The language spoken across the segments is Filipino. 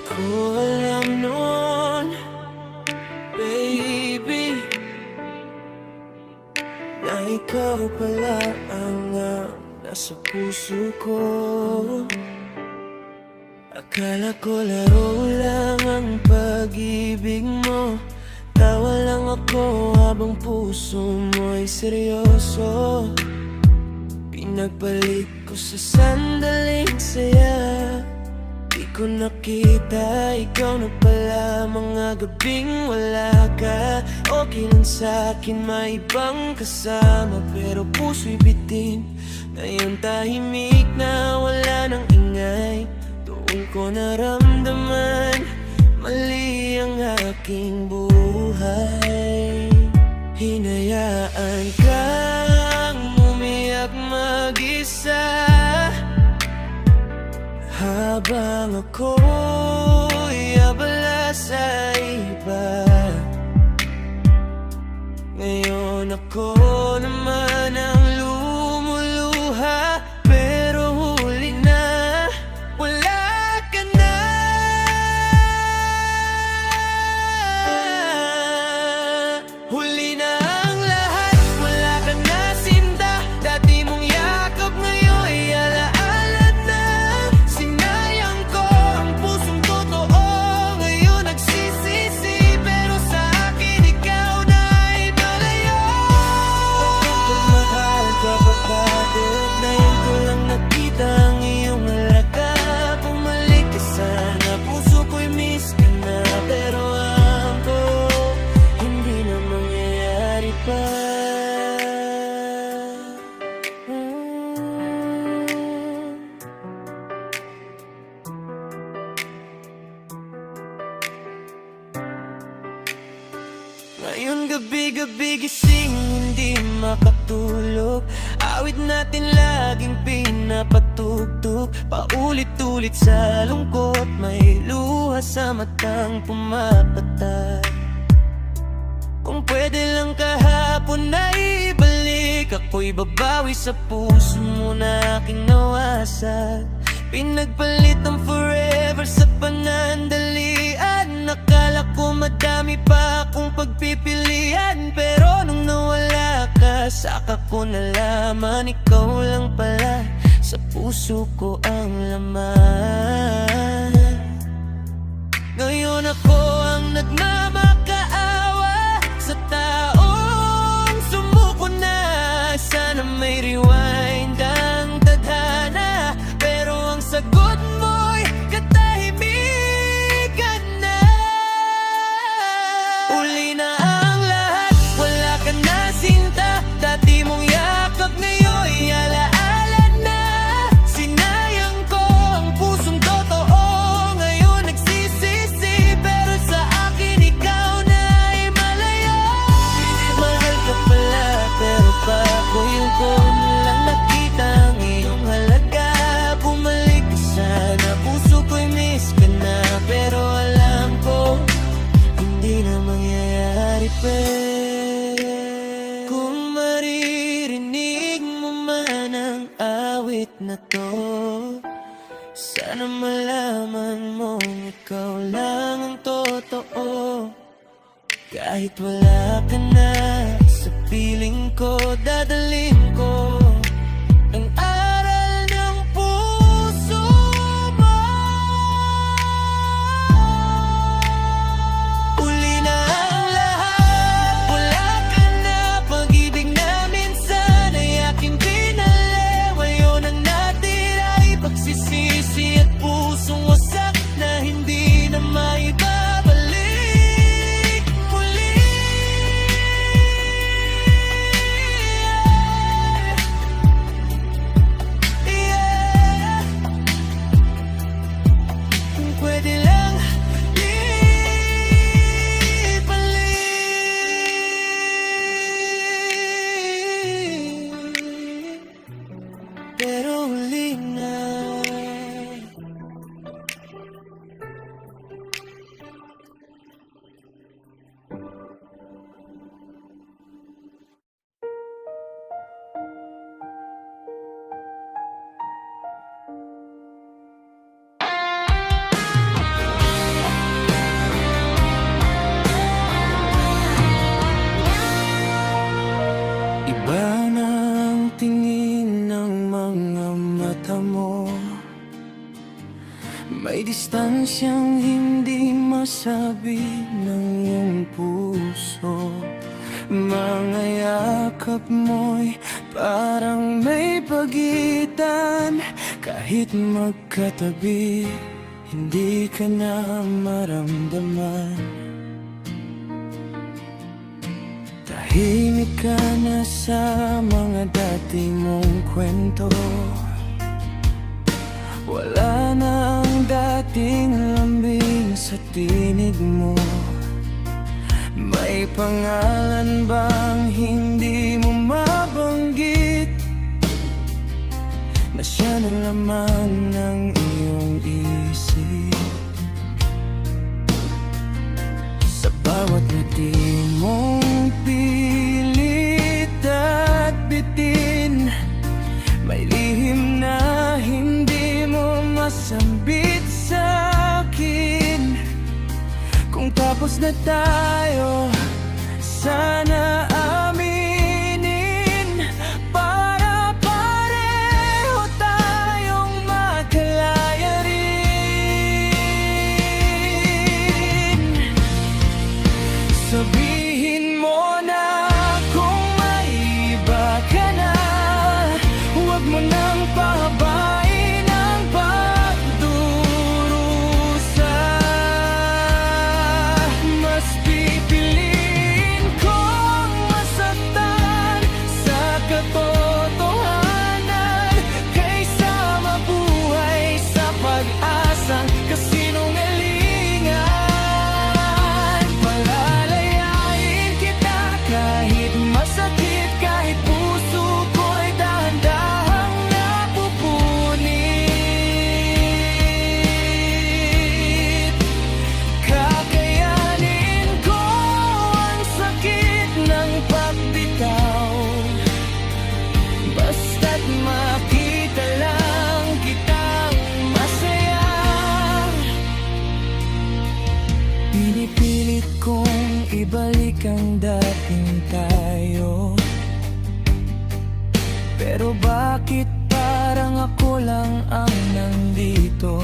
ko alam noon, baby, na ikaw pala ang nasa puso ko. Akala ko laro lang ang pag-ibig mo, tawa lang ako habang puso mo'y seryoso. Pinagpalit ko sa sandaling saya, di ko nakita ikaw na pala. Mga gabing wala ka, okay lang sa'kin may ibang kasama, pero puso'y bitin. Ngayon tahimik na wala nang ingay, doon ko naramdaman mali ang aking buhay. Hinayaan kang umiyak mag-isa habang ako'y abala sa iba. Ngayon ako naman ang lumuluha, pero huli na, wala ka na. Huli na ang lahat, wala ka na sinta. Dati mong yakap ngayon'y alaala na. Sinayang ko ang pusong totoo, ngayon nagsisisi, pero sa akin ikaw na ay malayo. Pagmamahal ka pa bakit? Ngayon ko lang nakita ang iyong halaga. Bumalik ka sana, puso ko'y miss ka na, pero ako hindi na mangyayari pa. Ngayon gabi-gabi gising, hindi makatulog. Awit natin laging pinapatugtog, paulit-ulit sa lungkot. May luha sa matang pumapatay. Kung pwede lang kahapon na ibalik, ako'y babawi sa puso mo na aking nawasak. Pinagpalit ang forever sa panandalian. Nakala ko madami pa akong pagpipilian, pero nung nawala ka, saka ko nalaman ikaw lang pala sa puso ko ang laman. Ngayon ako ang nagmamakaawa sa taong sumuko na. Sana may rewind ang tadhana, pero ang sagot mo'y katahimikan na. Uli na ang lahat, wala ka na sinta. Dati mong yakap ngayon'y alaala na. Sinayang ko ang pusong totoo, ngayon nagsisisi, pero sa akin ikaw na ay malayo. Mahal ka pala, pero bago yun ko lang nakita ang iyong halaga. Bumalik ka sana, puso ko'y miss ka na, pero alam ko hindi na mangyayari pa. Kung maririnig mo man ang awit na to, sana malaman mong ikaw lang ang totoo. Kahit wala ka na, sa piling ko dadalhin ko ang aral ng puso mo. Uli na ang lahat, wala ka na. Pag-ibig namin sana aking pinali, ngayon ang natira ay pagsisisi at pusong wasak na hindi na maibabalik muli. May distansyang hindi masabi ng iyong puso. Mga yakap mo'y parang may pagitan. Kahit magkatabi, hindi ka na maramdaman. Tahimik ka na sa mga dati mong kwento. Wala na ang dating lambing sa tinig mo. May pangalan bang hindi mo mabanggit, na siya na laman ng iyong isip? Sa bawat ngiti mong pilit at bitin, may lihim na hindi mo masambit sa akin. Kung tapos na tayo, sana aminin, para pareho tayong magkalaya rin. Sabihin mo na kung may iba ka na, huwag mo nang pahabain ang pagdurusa. Mas pipiliin kong masaktan sa katotohanan, kaysa mabuhay sa pag-asang kasinungalingan. Palalayain kita kahit masakit, kahit puso ko'y dahan-dahang napupunit. Kakayanin ko ang sakit ng pagbitaw, basta't makita lang kitang masaya. Pinipilit kong ibalik ang dating tayo, pero bakit parang ako lang ang nandito?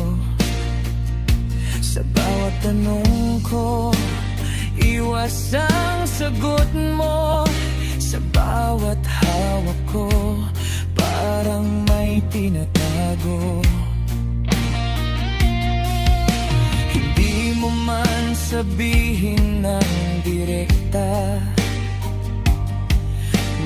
Sa bawat tanong ko, iwas ang sagot mo. Sa bawat hawak ko, parang may tinatago. Hindi mo man sabihin ng direkta,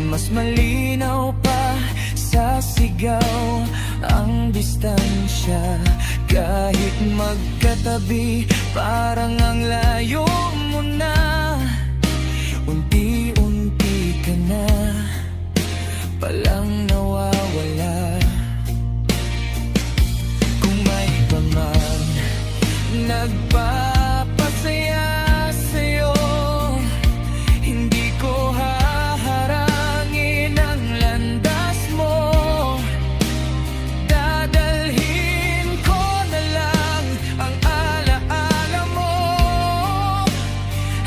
mas malinaw pa sa sigaw ang distansya. Kahit magkatabi, parang ang layo mo na. Unti-unti ka na palang nawawala. Kung may iba man nagpapasaya sa'yo, hindi ko haharangin ang landas mo. Dadalhin ko na lang ang alaala mo,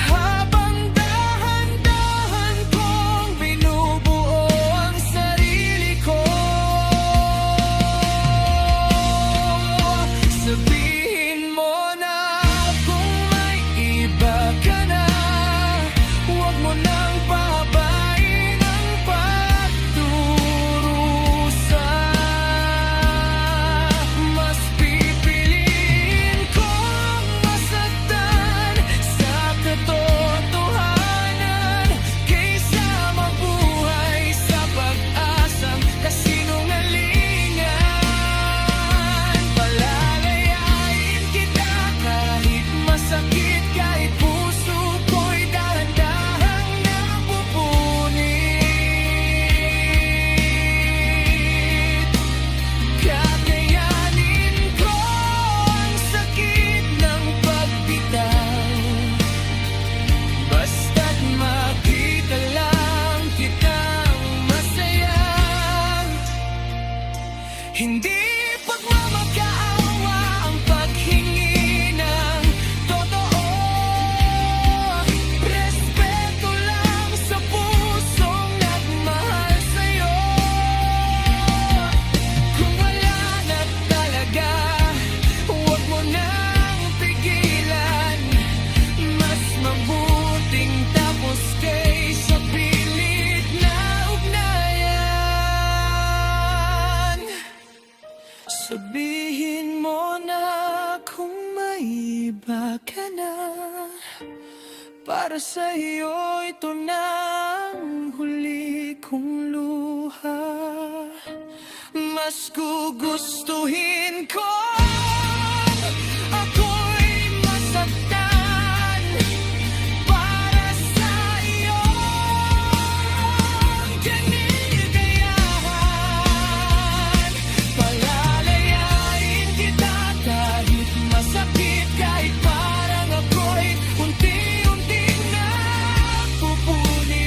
habang dahan-dahan kong binubuo ang sarili ko. Sabihin mo na Para sa iyo ito na ang huli kong luha. Mas gugustuhin ko ako'y masaktan para sa iyong kaligayahan. Palalayain kita kahit masakit, kahit parang ako'y unti-unting napupunit.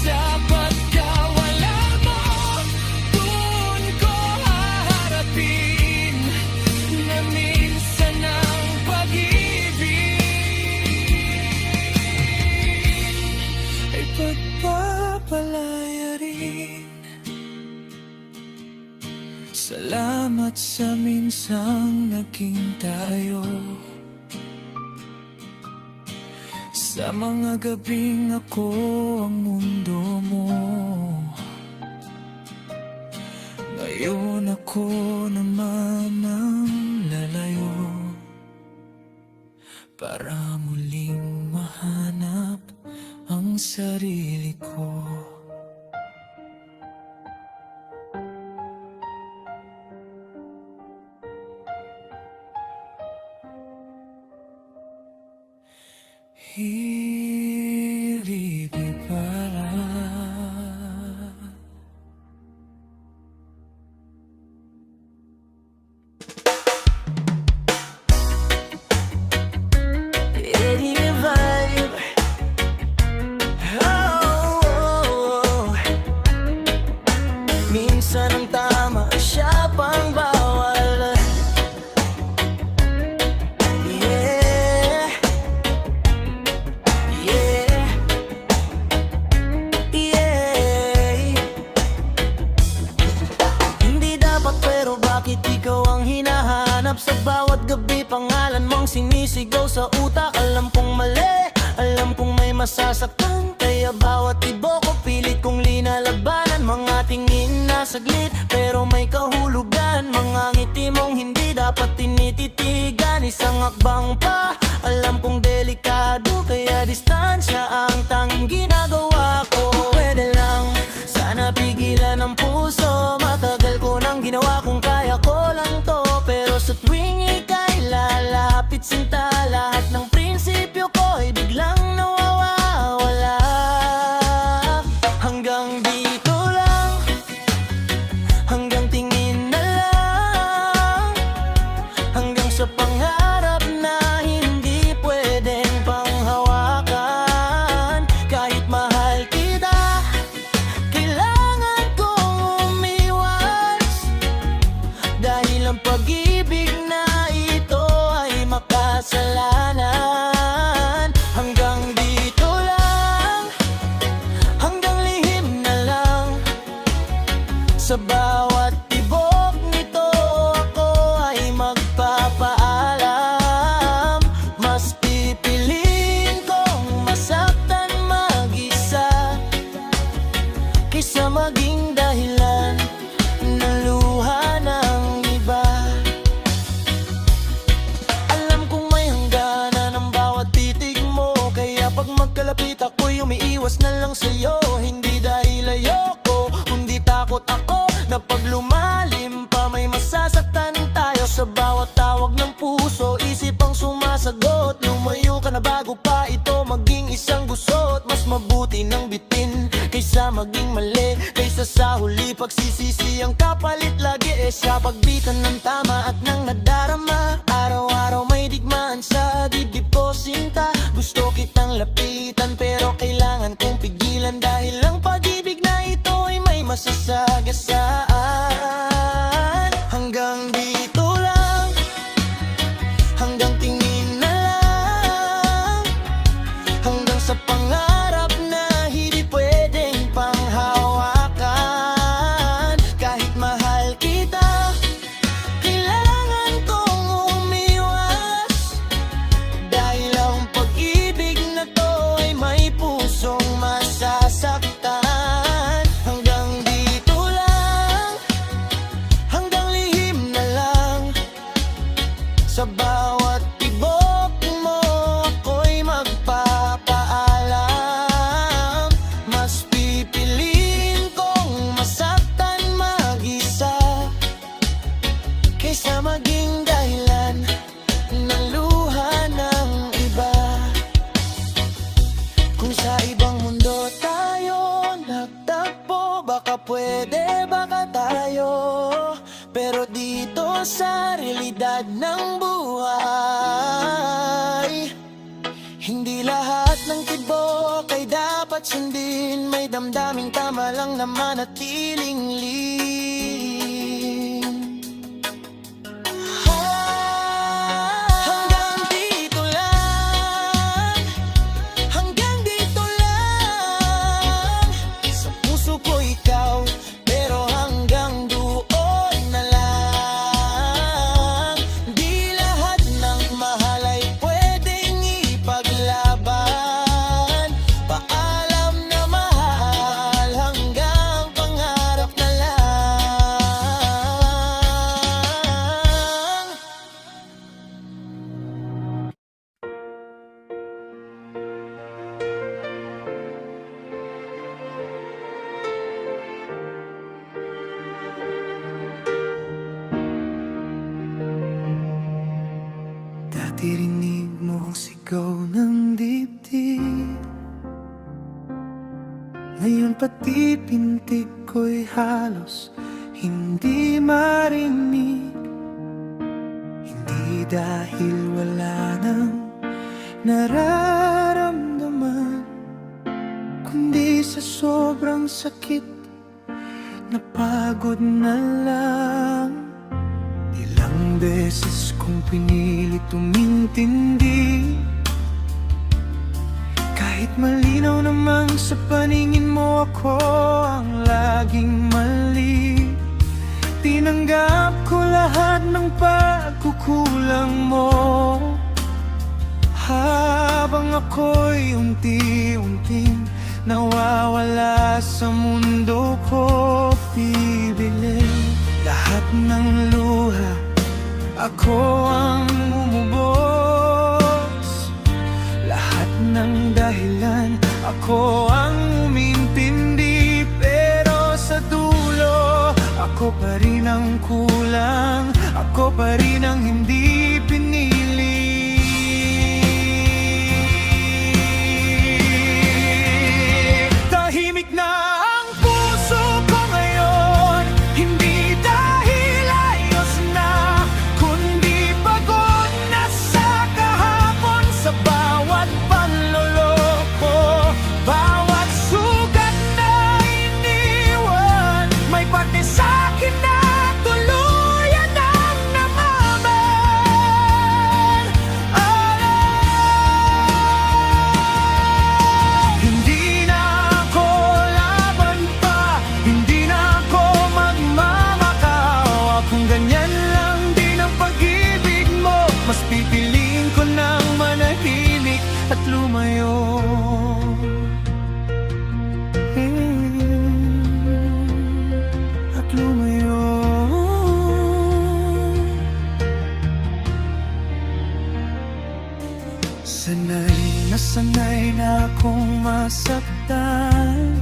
Sa pagkawala mo, doon ko haharapin na minsan ang pag-ibig ay pagpapalaya rin. Salamat sa minsang naging tayo, sa mga gabing ako ang mundo mo. Ngayon ako naman ang lalayo para muling mahanap ang sarili ko. Hirigi para Hirigi vibe. Oh. Minsan ang tama siya pang bawal. Ikaw ang hinahanap sa bawat gabi, pangalan mong sinisigaw sa utak. Alam kong mali, alam kong may masasaktan, kaya bawat ibo ko pilit kong linalabanan. Mga tingin na saglit pero may kahulugan, mga ngiti mong hindi dapat tinititigan. Isang hakbang pa, alam kong delikado, kaya distansya ang tanging ginagawa ko. Pwede lang, sana pigilan ang puso, matagal ko nang ginawa kung kaya ko lang to. Pero sa tuwing ika'y lalapit sinta, lahat ng prinsipyo ko ay biglang nawawala. Hanggang dito lang, hanggang tingin na lang, hanggang sa pangarap na hindi pwedeng panghawakan. Kahit mahal kita, kailangan kong umiwas, dahil ang pag-ibig na ito ay makasalanan. Hanggang dito lang, hanggang lihim na lang, sa bawat tibok nito ako ay magpapaalam. Mas pipiliin kong masaktan mag-isa kaysa maging dahilan ng luha ng iba. Alam kong may hangganan ang bawat titig mo, kaya pag magkalapit ako'y umiiwas na lang sa'yo. Hindi dahil ayoko, kundi takot ako na pag lumalim pa may masasaktan tayo. Sa bawat tawag ng puso, isip ang sumasagot. Lumayo ka na bago pa ito maging isang gusot. Mas mabuti nang bitin kaysa maging mali, kaysa sa huli pagsisisi ang kapalit lagi. Siya pagbitan ng tama at ng nadarama, araw-araw may digmaan sa dibdib ko sinta. Gusto kitang lapitan pero kailangan kong pigilan, dahil ang pag-ibig na ito ay may masasagasaan. Hanggang dito lang, hanggang tingin na lang, hanggang sa pangarap na hindi pwedeng panghawakan. Kahit mahal kita, kailangan kong umiwas, dahil ang pag-ibig na to ay may pusong masasaktan. Hanggang dito lang, kaysa maging dahilan ng luha ng iba. Kung sa ibang mundo tayo nagtagpo, baka pwede, baka tayo. Pero dito sa realidad ng buhay, hindi lahat ng tibok ay dapat sundin. May damdaming tama lang naman at tiling hanggang dito lang, hanggang dito lang. Sa puso ko ikaw, pero hanggang doon na lang. Di lahat ng mahal ay pwedeng ipaglaban. Paalam na mahal, hanggang pangarap na lang. Dati rinig mo ang sigaw ng dibdib, ngayon pati pintig ko'y halos hindi marinig. Hindi dahil wala nang nararamdaman, kundi sa sobrang sakit, napagod na lang. Ilang beses kong pinilit umintindi, kahit malinaw namang sa paningin mo ako ang laging mali. Tinanggap ko lahat ng pagkukulang mo, habang ako'y unti-unting nawawala sa mundo ko. Bibilin lahat ng luha, ako ang umubos. Lahat ng dahilan, ako ang umintindi. Pero sa dulo, ako pa rin ang kulang, ako pa rin ang hindi pinili. Tahimik na ang puso ko ngayon, hindi dahil ayos na, kundi pagod na sa kahapon. Sa bawat panloloko, bawat sugat na iniwan, may parte sa'kin na tuluyan ang namaman. Hindi na ako laban pa, hindi na ako magmamakawa. Kung ganyan lang din ang pag-ibig mo, mas pipiliin ko nang manahimik at lumayo. At lumayo. Sanay na akong masaktan,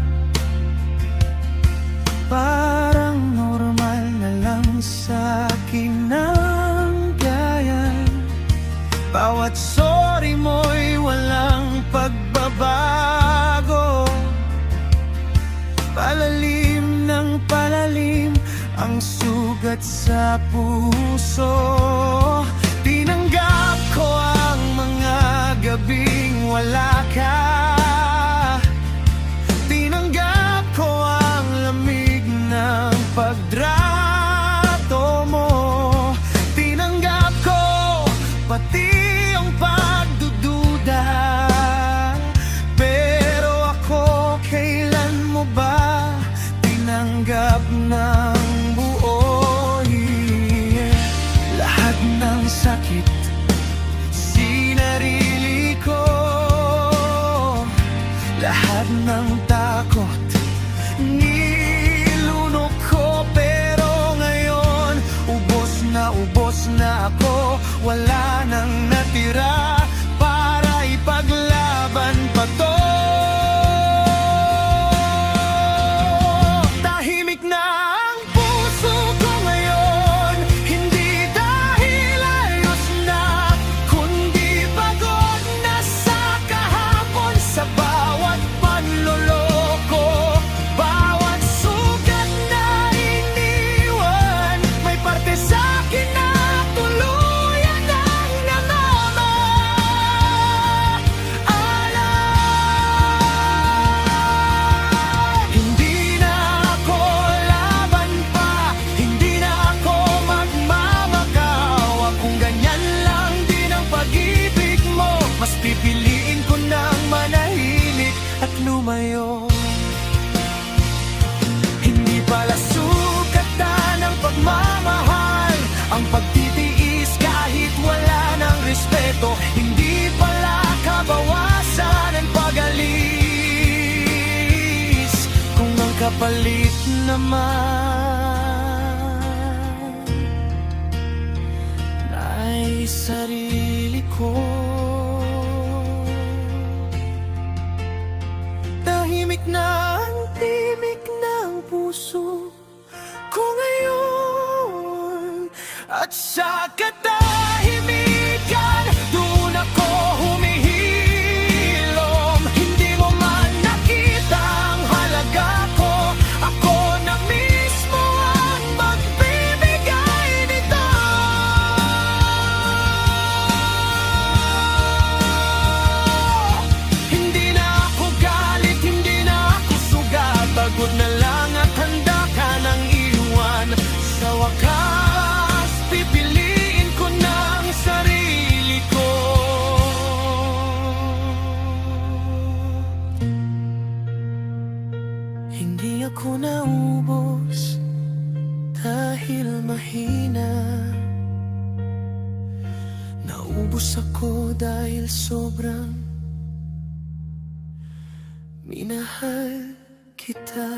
parang normal na lang sa'kin ang gayan. Bawat sorry mo'y walang pagbabago, palalim ng palalim ang sugat sa puso. Tinanggap ko ang mga gabing wala ka, tinanggap ko ang lamig ng pagdrato mo, tinanggap ko pati ang pagdududa. Pero ako, kailan mo ba tinanggap ng buo? Lahat ng sakit sinarili ko, lahat ng takot nilunok ko. Pero ngayon, ubos na ako, wala nang natira para ipaglaban pa to. Tahimik na ang puso ko ngayon, hindi Ang pagtitiis kahit wala ng respeto, hindi pala kabawasan ng pag-alis. Kung ang kapalit naman ay sarili ko, tahimik na ang timik ng puso ko ngayon. At sa katahimikan, doon ako humihilom. Hindi mo man nakita ang halaga ko, ako na mismo ang magbibigay nito. Hindi na ako galit, hindi na ako sugat, pagod na lang at handa ka nang iwan. Sa wakas, pipiliin ko ng sarili ko. Hindi ako naubos dahil mahina. Naubos ako dahil sobrang minahal kita.